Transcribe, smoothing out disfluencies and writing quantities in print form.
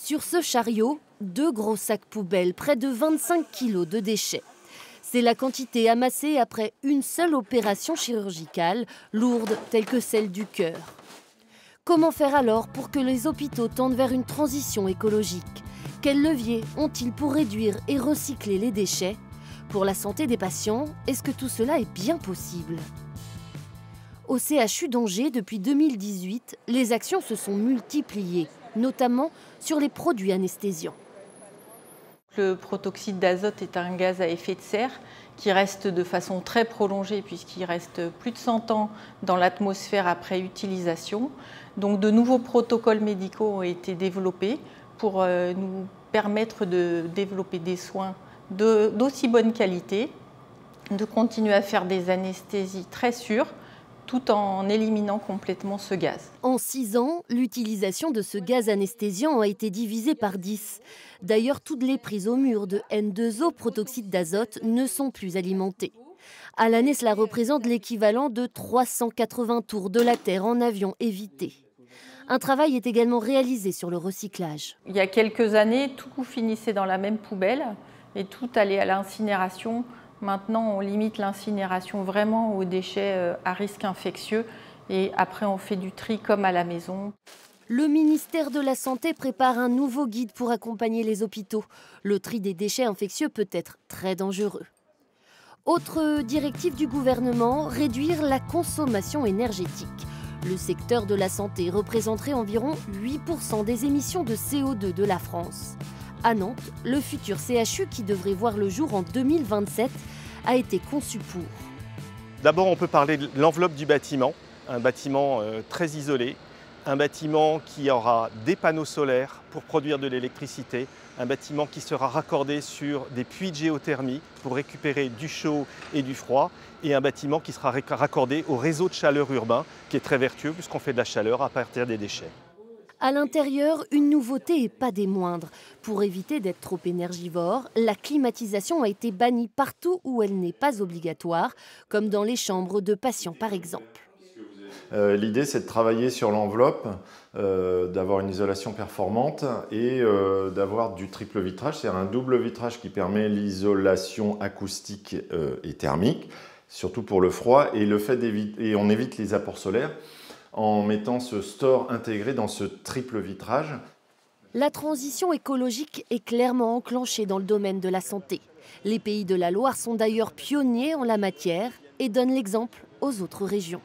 Sur ce chariot, 2 gros sacs poubelles, près de 25 kilos de déchets. C'est la quantité amassée après une seule opération chirurgicale, lourde telle que celle du cœur. Comment faire alors pour que les hôpitaux tendent vers une transition écologique? Quels leviers ont-ils pour réduire et recycler les déchets? Pour la santé des patients, est-ce que tout cela est bien possible? Au CHU d'Angers, depuis 2018, les actions se sont multipliées, notamment sur les produits anesthésiants. Le protoxyde d'azote est un gaz à effet de serre qui reste de façon très prolongée puisqu'il reste plus de 100 ans dans l'atmosphère après utilisation. Donc de nouveaux protocoles médicaux ont été développés pour nous permettre de développer des soins d'aussi bonne qualité, de continuer à faire des anesthésies très sûres, tout en éliminant complètement ce gaz. En 6 ans, l'utilisation de ce gaz anesthésiant a été divisée par 10. D'ailleurs, toutes les prises au mur de N2O, protoxyde d'azote, ne sont plus alimentées. À l'année, cela représente l'équivalent de 380 tours de la Terre en avion évités. Un travail est également réalisé sur le recyclage. Il y a quelques années, tout finissait dans la même poubelle et tout allait à l'incinération. Maintenant, on limite l'incinération vraiment aux déchets à risque infectieux et après on fait du tri comme à la maison. Le ministère de la Santé prépare un nouveau guide pour accompagner les hôpitaux. Le tri des déchets infectieux peut être très dangereux. Autre directive du gouvernement, réduire la consommation énergétique. Le secteur de la santé représenterait environ 8% des émissions de CO2 de la France. À Nantes, le futur CHU, qui devrait voir le jour en 2027, a été conçu pour. D'abord, on peut parler de l'enveloppe du bâtiment, un bâtiment très isolé, un bâtiment qui aura des panneaux solaires pour produire de l'électricité, un bâtiment qui sera raccordé sur des puits de géothermie pour récupérer du chaud et du froid, et un bâtiment qui sera raccordé au réseau de chaleur urbain, qui est très vertueux puisqu'on fait de la chaleur à partir des déchets. À l'intérieur, une nouveauté et pas des moindres. Pour éviter d'être trop énergivore, la climatisation a été bannie partout où elle n'est pas obligatoire, comme dans les chambres de patients par exemple. L'idée, c'est de travailler sur l'enveloppe, d'avoir une isolation performante et d'avoir du triple vitrage, c'est-à-dire un double vitrage qui permet l'isolation acoustique et thermique, surtout pour le froid, et on évite les apports solaires en mettant ce store intégré dans ce triple vitrage. La transition écologique est clairement enclenchée dans le domaine de la santé. Les pays de la Loire sont d'ailleurs pionniers en la matière et donnent l'exemple aux autres régions.